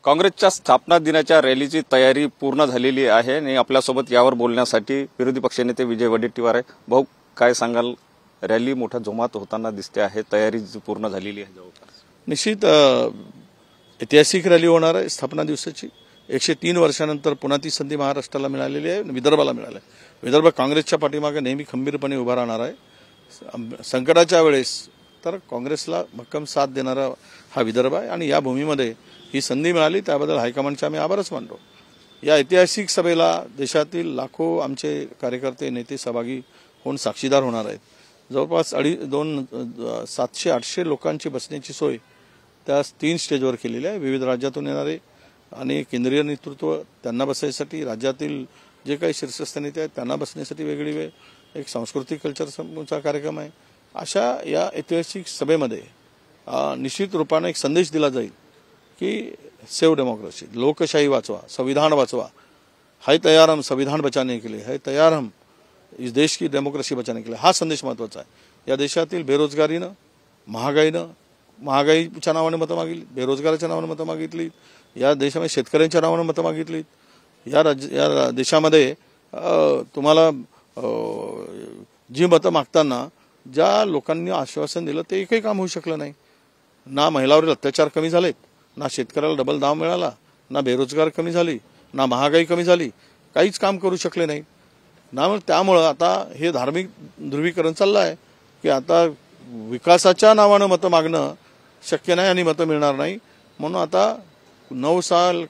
काँग्रेसच्या स्थापना दिनाच्या रॅलीची तयारी पूर्ण झालेली आहे आणि आपल्यासोबत यावर बोलण्यासाठी विरोधी पक्षनेते विजय वडेट्टीवार आहे। भाऊ, काय सांगाल? रॅली मोठ्या जोमात होताना दिसते आहे, तयारी पूर्ण झालेली आहे जवळपास? निश्चित ऐतिहासिक रॅली होणार आहे स्थापना दिवसाची। 103 वर्षानंतर पुन्हा ती संधी महाराष्ट्राला मिळालेली आहे, विदर्भाला मिळाली आहे। विदर्भ काँग्रेसच्या पाठीमागे नेहमी खंबीरपणे उभा राहणार आहे। संकटाच्या वेळेस तर काँग्रेसला भक्कम साथ देणारा हा विदर्भ आहे आणि या भूमीमध्ये ही संधी मिळाली त्याबद्दल हायकमांडचे आम्ही आभारच मानतो। या ऐतिहासिक सभेला देशातील लाखो आमचे कार्यकर्ते नेते सहभागी होऊन साक्षीदार होणार आहेत। जवळपास 700-800 लोकांची बसण्याची सोय त्या 3 स्टेजवर केलेली आहे। विविध राज्यातून येणारे आणि केंद्रीय नेतृत्व त्यांना बसायसाठी, राज्यातील जे काही शीर्षस्थ नेते आहेत त्यांना बसण्यासाठी वेगळी वेळ, एक सांस्कृतिक कल्चरचा कार्यक्रम आहे। अशा या ऐतिहासिक सभेमध्ये निश्चित रूपाने एक संदेश दिला जाईल कि सेव डेमोक्रेसी, लोकशाही वाचवा, संविधान वाचवा। है तैयार हम संविधान बचाने के लिए, है तैयार हम इस देश की डेमोक्रेसी बचाने के लिए। हा संदेश महत्त्वाचा आहे। या देशातील बेरोजगारीनं, महागाईच्या नावाने मतं मागितली, बेरोजगाराच्या नावाने मतं मागितली, या देशामध्ये शेतकऱ्यांच्या नावाने मतं मागितली। या देशामध्ये तुम्हाला जी मतं मागताना ज्या लोकांनी आश्वासन दिलं ते एकही काम होऊ शकलं नाही। ना महिलांवरील अत्याचार कमी झालेत, ना शेतकऱ्याला डबल दाम मिळाला, ना बेरोजगार कमी झाली, ना महागाई कमी झाली, काहीच काम करू शकले नाही ना। त्यामुळे आता हे धार्मिक ध्रुवीकरण चाललं आहे की आता विकासाच्या नावानं मतं मागणं शक्य नाही आणि मतं मिळणार नाही। म्हणून आता 9 साल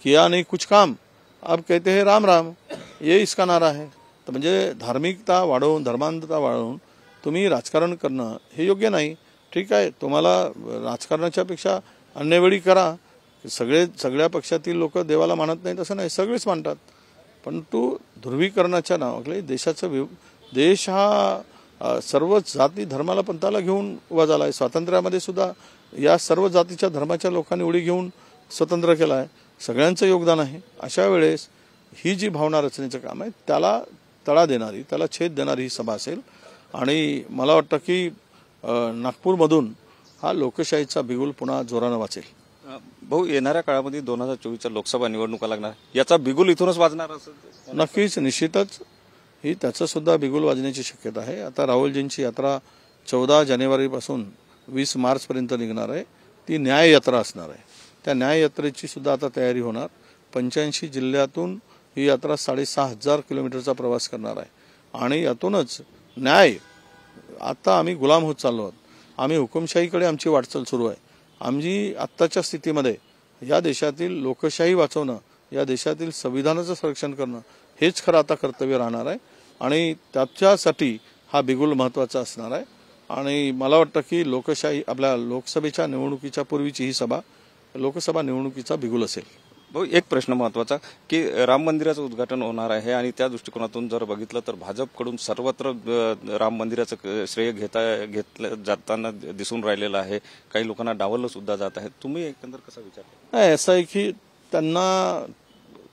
किया नहीं कुछ काम, अब कहते हैं राम राम, ये इसका नारा है। तर म्हणजे धार्मिकता वाढवून, धर्मांधता वाढवून तुम्ही राजकारण करणं हे योग्य नाही। ठीक आहे, तुम्हाला राजकारणाच्या पेक्षा अन्यवेळी करा। सगळ्या पक्षातील लोक देवाला मानत नाहीत असं नाही, सगळेच मानतात। परंतु ध्रुवीकरणाच्या नावाखाली देश हा सर्व जाती धर्माला पंथाला घेऊन उभा झाला आहे। स्वातंत्र्यामध्ये सुद्धा या सर्व जातीच्या धर्माच्या लोकांनी उडी घेऊन स्वतंत्र केला आहे, सगळ्यांचं योगदान आहे। अशा वेळेस ही जी भावना रचनेचं काम आहे त्याला तडा देणारी, त्याला छेद देणारी ही सभा असेल आणि मला वाटतं की नागपूरमधून हा लोकशाहीचा बिगुल पुन्हा जोरानं वाचेल। भाऊ, येणाऱ्या काळामध्ये 2024च्या लोकसभा निवडणुका लागणार, याचा बिगुल इथूनच वाजणार असेल? नक्कीच, निश्चितच ही त्याचं सुद्धा बिगुल वाजण्याची शक्यता आहे। आता राहुलजींची यात्रा 14 जानेवारीपासून 20 मार्चपर्यंत निघणार आहे। ती न्याय यात्रा असणार आहे। त्या न्याय यात्रेची सुद्धा आता तयारी होणार। 85 जिल्ह्यातून ही यात्रा 6,500 किलोमीटरचा प्रवास करणार आहे आणि यातूनच न्याय, आता आम्ही गुलाम होत चाललो आहोत, आम्ही हुकुमशाहीकडे आमची वाटचाल सुरू आहे। आमची आत्ताच्या स्थितीमध्ये या देशातील लोकशाही वाचवणं, या देशातील संविधानाचं संरक्षण करणं हेच खरं आता कर्तव्य राहणार आहे आणि त्याच्यासाठी हा बिगुल महत्त्वाचा असणार आहे। आणि मला वाटतं की लोकशाही, आपल्या लोकसभेच्या निवडणुकीच्या पूर्वीची ही सभा लोकसभा निवडणुकीचा बिगुल असेल। भाऊ, एक प्रश्न महत्त्वाचा की राम मंदिराचं उद्घाटन होणार आहे आणि त्या दृष्टिकोनातून जर बघितलं तर भाजपकडून सर्वत्र राम मंदिराचं श्रेय घेतलं जाताना दिसून राहिलेलं आहे। काही लोकांना डावललं सुद्धा जात आहे। तुम्ही एकंदर कसा विचार? नाही, असं आहे की त्यांना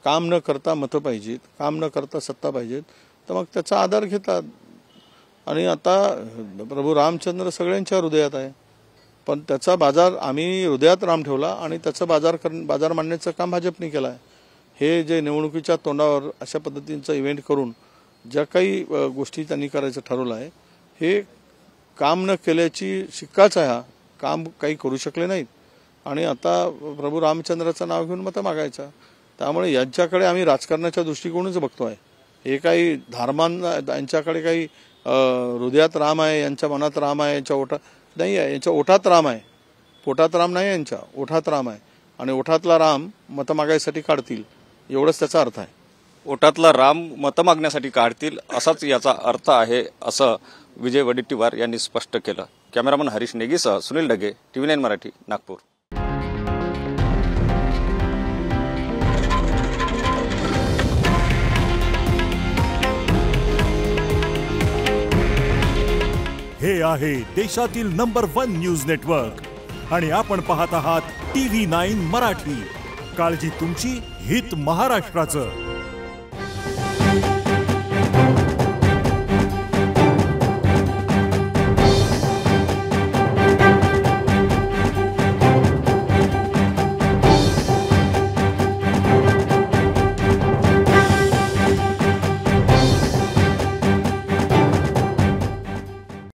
काम न करता मतं पाहिजेत, काम न करता सत्ता पाहिजेत, तर मग त्याचा आधार घेतात। आणि आता प्रभू रामचंद्र सगळ्यांच्या हृदयात आहे, पण त्याचा बाजार आम्ही हृदयात राम ठेवला आणि त्याचा बाजार मांडण्याचं काम भाजपने केलं आहे। हे जे निवडणुकीच्या तोंडावर अशा पद्धतीचं इव्हेंट करून ज्या काही गोष्टी त्यांनी करायचं ठरवलं आहे, हे काम न केल्याची शिक्काच आहे। हा काम काही करू शकले नाहीत आणि आता प्रभू रामचंद्राचं नाव घेऊन मतं मागायचं। त्यामुळे यांच्याकडे आम्ही राजकारणाच्या दृष्टिकोनच बघतो आहे। हे काही यांच्याकडे काही हृदयात राम आहे, यांच्या मनात राम आहे, यांच्या ओठात नाही आहे, यांच्या ओठात राम आहे, पोटात राम नाही, यांच्या ओठात राम आहे आणि ओठातला राम मतं मागायसाठी काढतील, एवढंच त्याचा अर्थ आहे। ओठातला राम मतं मागण्यासाठी काढतील असाच याचा अर्थ आहे, असं विजय वडेट्टीवार यांनी स्पष्ट केलं। कॅमेरामन हरीश नेगीसह सुनील ढगे, TV9 मराठी, नागपूर। हे आहे देशातील नंबर 1 न्यूज नेटवर्क आणि आपण पाहत आहात TV9 मराठी। काळजी तुमची, हित महाराष्ट्राचं।